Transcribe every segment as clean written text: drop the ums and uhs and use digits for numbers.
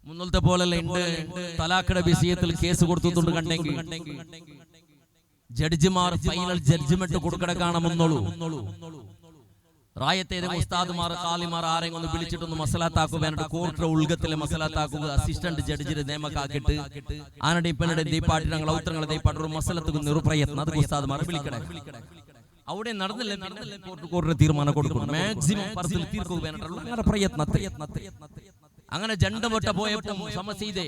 മുന്നത്തെ പോലല്ല ഉണ്ട് തലാഖിന്റെ വിഷയത്തിൽ കേസ് കൊടുത്തിട്ടുണ്ട് കണ്ടെങ്കിൽ ജഡ്ജിമാർ ഫൈനൽ ജഡ്ജ്മെന്റ് കൊടുക്കട കാണുമെന്നുള്ളൂ. റായത്തേത് ഉസ്താദുമാർ കാലിമാർ ആരെങ്കിലും ഒന്ന് വിളിച്ചിട്ടൊന്ന് മസലാത്താക്കുക വേണ്ടിട്ട് കോർട്ടിന്റെ ഉൾഗത്തിലെ മസലാത്താക്കുക അസിസ്റ്റന്റ് ജഡ്ജിനെ നിയമക്കാക്കിട്ട് ആനടെ ഇപ്പനടെ ദീപാട്ടി ഞങ്ങൾ ഔത്രങ്ങളെ ദീപാട്ടി ഒരു മസലത്തുക്ക് നിറുപ്രയത്നം അത് ഉസ്താദുമാർ വിളിക്കണേ. അവിടെ നടന്നില്ല കോർട്ടിന് തീരുമാനം കൊടുക്കണം. മാക്സിമം പറത്തിൽ തീർക്കുക വേണ്ടിട്ടുള്ള അങ്ങനെ പ്രയത്നത്തെ അങ്ങനെ ജണ്ടമൊട്ട പോയപ്പോൾ സമസീതേ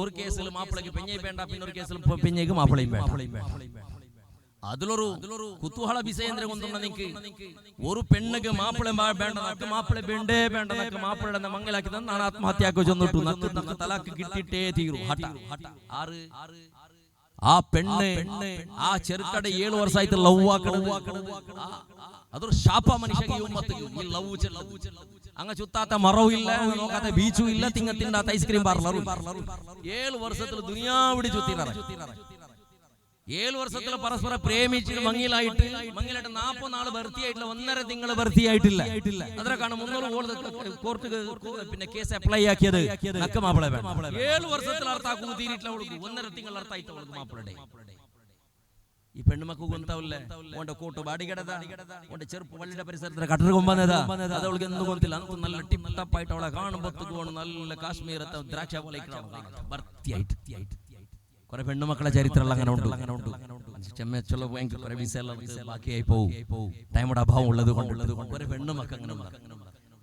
ഒരു കേസിൽ മാപ്പിളക്ക് പെഞ്ഞയും വേണ്ട, പിന്നെ ഒരു കേസിൽ പെഞ്ഞയ്ക്ക് മാപ്പിളയും വേണ്ട. അതിലൊരു കുതൂഹല വിഷയേന്ദ്ര കൊണ്ടുള്ള നിനക്ക് ഒരു പെണ്ണുക്ക് മാപ്പിള വേണ്ട, മാപ്പിള വേണ്ടേ വേണ്ട, മാപ്പിളയുടെ മംഗലാക്കി തന്നാണ് ആത്മഹത്യക്ക് ചെന്നിട്ടു നക്ക് തലാക്ക് കിട്ടിയിട്ടേ തീരൂ. ആ പെണ്ണ് ആ ചെറുക്കട 7 വർഷമായിട്ട് ലവ് ആക്കണം. അതൊരു ശാപ മനുഷ്യ അങ്ങ് ചുത്താത്ത മറവും ഇല്ല, നോക്കാത്ത ബീച്ചും ഇല്ല, തിങ്ങത്തിണ്ടാത്ത ഐസ്ക്രീം പാർലറും 7 വർഷത്തിൽ ദുനിയാവിടി ചുത്തിനാണ്. 7 വർഷത്തിൽ പരസ്പരം പ്രേമിച്ച് മങ്ങിലായിട്ട് 40 നാള് ഭർത്തിയായിട്ടില്ല, 1.5 തിങ്കൾ ഭർത്തിയായിട്ടില്ല. അതിനൊക്കെയാണ് 300 കോർട്ട് പിന്നെ കേസ് അപ്ലൈ ആക്കിയത്. നക്ക മാപ്പിള 7 വർഷത്തിൽ അർത്ഥാക്കു തീരിട്ടില്ല, 1.5 തിങ്കൾ അർത്ഥായിട്ട് മാപ്പിളടെ. ഈ പെണ്ണുമക്ക് ഗൊന്താവില്ലേ ഓന്റെ കോട്ട് ബാടികടതാ, ഓന്റെ ചെറുപ്പ് പള്ളിയുടെ പരിസരത്തിന് കട്ടർ കൊമ്പന്നതാ, അത് അവൾക്ക് എന്ത് കൊന്തില്ല. അന്ന് നല്ല ടിപ്പ് ടപ്പായിട്ട് അവളെ കാണുമ്പോ നല്ല കാശ്മീരത്തെ ദ്രാക്ഷ പോലെ ഭർത്തിയായിട്ട്. കുറെ പെണ്ണുമക്കളെ ചരിത്രം അങ്ങനെ ഉണ്ട്. ചെമ്മച്ചുള്ള കുറെ വിസ ബാക്കിയായി പോകും, ടൈമുടെ അഭാവം ഉള്ളത് കൊണ്ടുള്ളത് കുറെ പെണ്ണുമക്ക അങ്ങനെ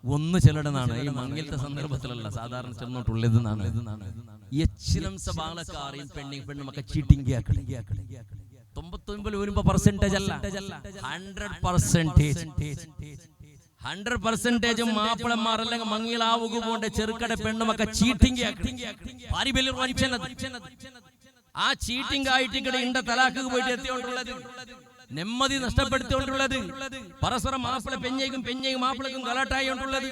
ഒന്ന് ചെല്ലടനാണ്. ഈ മങ്ങിലത്തെ സന്ദർഭത്തിലല്ല സാധാരണ ചെന്നോട്ടുള്ളതെന്നാണ്. എച്ചിലംസ ബാലക്കാരെയും പെണ്ണുമക്ക ചീറ്റിംഗ് 99 വരുമ്പോ പെർസെന്റേജ് അല്ല, 100% മാപ്പിളമാർ അല്ലെങ്കിൽ മങ്ങിലാവുക പോണ്ട ചെറുക്കട പെണ്ണുമക്ക ചീറ്റിംഗ്. ആ ചീറ്റിംഗ് ആയിട്ട് ഇവിടെ ഇണ്ട തലാക്ക് പോയിട്ട് എത്തിയോണ്ടുള്ളത്, നെമ്മതി നഷ്ടപ്പെടുത്തിയോണ്ടുള്ളത്, പരസ്പരം മാപ്പിള പെഞ്ഞയ്ക്കും മാപ്പിളക്കും ഗലാട്ടായോണ്ടുള്ളത്.